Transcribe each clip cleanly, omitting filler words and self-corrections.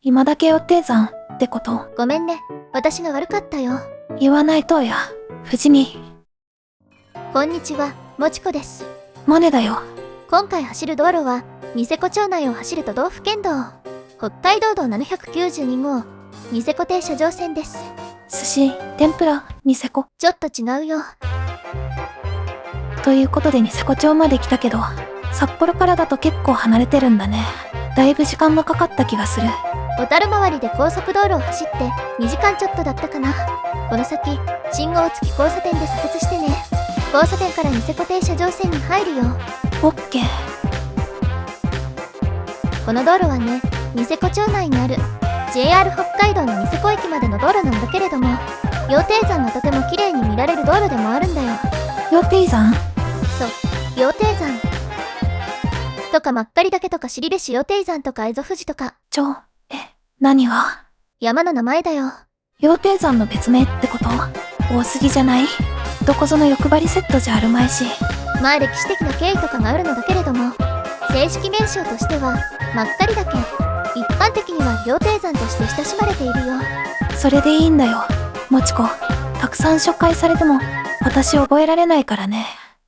今だけ予定山ってこと？ごめんね。私が悪かったよ。言わないとや、藤見。こんにちは、もちこです。モネだよ。今回走る道路は、ニセコ町内を走る都道府県道。北海道道792号、ニセコ停車場線です。寿司、天ぷら、ニセコ。ちょっと違うよ。ということでニセコ町まで来たけど、札幌からだと結構離れてるんだね。だいぶ時間がかかった気がする。小樽周りで高速道路を走って2時間ちょっとだったかな。この先、信号付き交差点で左折してね。交差点からニセコ停車場線に入るよ。オッケー。この道路はね、ニセコ町内にある JR 北海道のニセコ駅までの道路なんだけれども、羊蹄山がとても綺麗に見られる道路でもあるんだよ。羊蹄山？そう、羊蹄山とか真っ赤岳とか尻部市羊蹄山とか蝦夷富士とか。何が？山の名前だよ。羊蹄山の別名ってこと？多すぎじゃない？どこぞの欲張りセットじゃあるまいし。まあ歴史的な経緯とかがあるのだけれども、正式名称としては真っ赤岳。一般的には羊蹄山として親しまれているよ。それでいいんだよ、もちこ。たくさん紹介されても私覚えられないからね。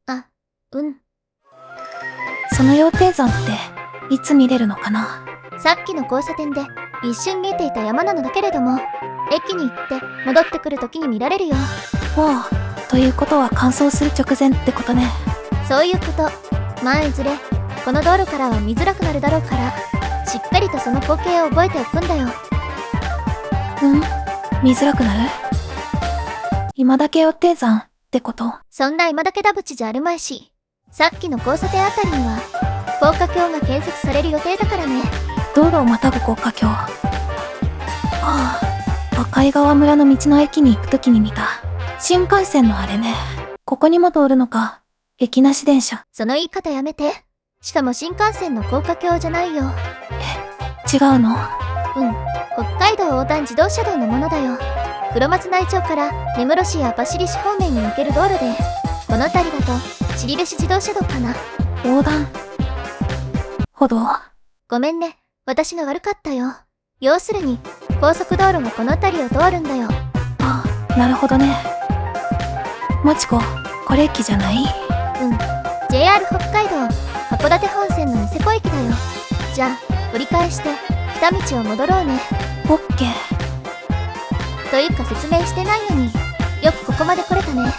あ、うん。その羊蹄山っていつ見れるのかな？さっきの交差点で一瞬見えていた山なのだけれども、駅に行って戻ってくる時に見られるよ。おう、ということは乾燥する直前ってことね。そういうこと。まあいずれこの道路からは見づらくなるだろうから、しっかりとその光景を覚えておくんだよ。見づらくなる？今だけ羊蹄山ってこと？そんな今だけだぶちじゃあるまいし、さっきの交差点あたりには高架橋が建設される予定だからね。道路をまたぐ高架橋。赤井川村の道の駅に行くときに見た新幹線のあれね。ここにも通るのか。駅なし電車。その言い方やめて。しかも新幹線の高架橋じゃないよ。違うの？北海道横断自動車道のものだよ。黒松内町から根室市や網走市方面に行ける道路で、この辺りだと尻部市自動車道かな。横断歩道？ごめんね、私が悪かったよ。要するに高速道路がこの辺りを通るんだよ。あ、なるほどね。もちこ、これ駅じゃない？JR 北海道函館本線のニセコ駅だよ。じゃあ折り返して来た道を戻ろうね。オッケー。というか説明してないのによくここまで来れたね。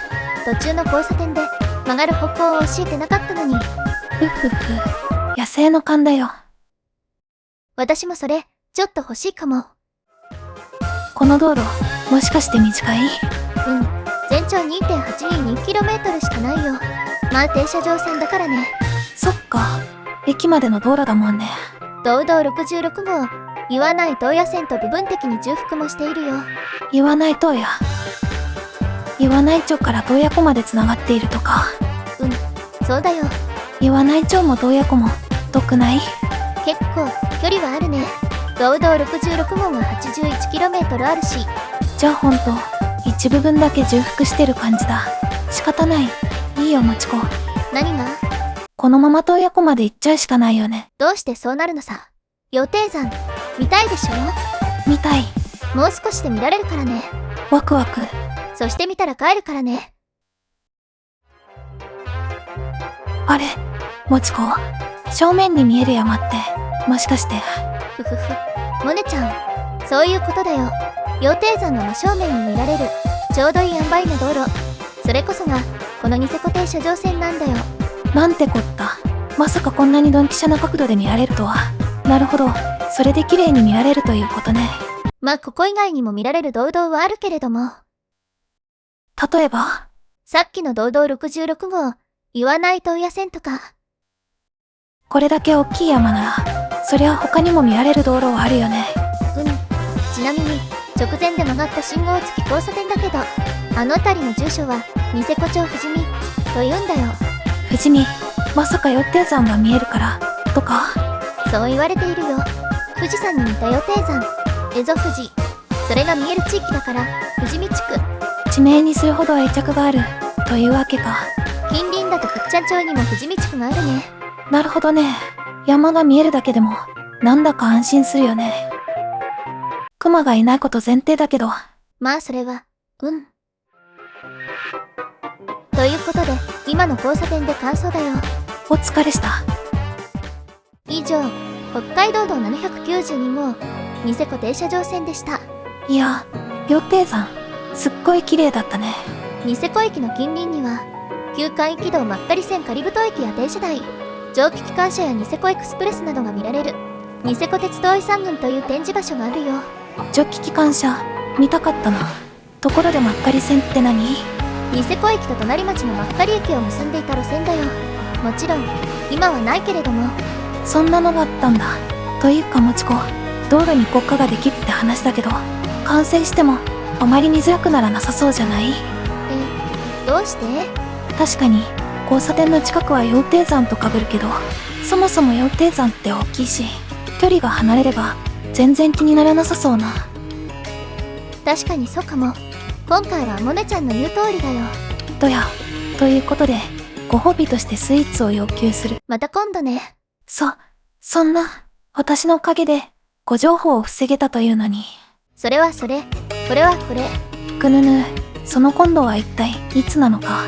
途中の交差点で曲がる方向を教えてなかったのに。野生の勘だよ。私もそれちょっと欲しいかも。この道路もしかして短い？全長 2.822km しかないよ。まあ停車場線だからね。そっか、駅までの道路だもんね。道道66号、岩内東野線と部分的に重複もしているよ。岩内東野。岩内町から洞爺湖までつながっているとか。そうだよ。岩内町も洞爺湖も遠くない？結構距離はあるね。道道66号が 81km あるし。じゃあほんと一部分だけ重複してる感じだ。仕方ない。いいよもちこ。何が？このまま洞爺湖まで行っちゃうしかないよね。どうしてそうなるのさ。羊蹄山見たいでしょ？見たい。もう少しで見られるからね。ワクワク。そして見たら帰るからね。あれ、もちこ、正面に見える山ってもしかして。モネちゃん、そういうことだよ。羊蹄山の真正面に見られるちょうどいい塩梅の道路、それこそがこのニセコ停車場線なんだよ。なんてこった。まさかこんなにドンピシャな角度で見られるとは。なるほど、それで綺麗に見られるということね。まあここ以外にも見られる道道はあるけれども。例えばさっきの道道66号、岩内東野線とか。これだけ大きい山なら、そりゃ他にも見られる道路はあるよね。ちなみに直前で曲がった信号付き交差点だけど、あの辺りの住所はニセコ町富士見と言うんだよ。富士見、まさか羊蹄山が見えるからとか？そう言われているよ。富士山に似た羊蹄山、蝦夷富士、それが見える地域だから富士見地区。地名にするほど愛着があるというわけか。近隣だと倶知安町にも富士見地区があるね。なるほどね。山が見えるだけでもなんだか安心するよね。クマがいないこと前提だけど。まあそれは、ということで、今の交差点で感想だよ。お疲れした。以上、北海道道792号、ニセコ停車場線でした。いや、羊蹄山、すっごい綺麗だったね。ニセコ駅の近隣には、旧関域道まったり線カリブト駅や停車台、蒸気機関車やニセコエクスプレスなどが見られる、ニセコ鉄道遺産群という展示場所があるよ。蒸気機関車、見たかったな。ところでまったり線って何？ニセコ駅と隣町のまったり駅を結んでいた路線だよ。もちろん、今はないけれども。そんなのがあったんだ。というかもちこ、道路に国家ができるって話だけど、完成しても、あまり見づらくならなさそうじゃない？どうして？確かに、交差点の近くは羊蹄山と被るけど、そもそも羊蹄山って大きいし、距離が離れれば、全然気にならなさそうな。確かにそうかも。今回はモネちゃんの言う通りだよ。とや、ということで、ご褒美としてスイーツを要求する。また今度ね。そんな、私のおかげで、誤情報を防げたというのに。それはそれ、これはこれ。ぐぬぬ、その今度は一体、いつなのか。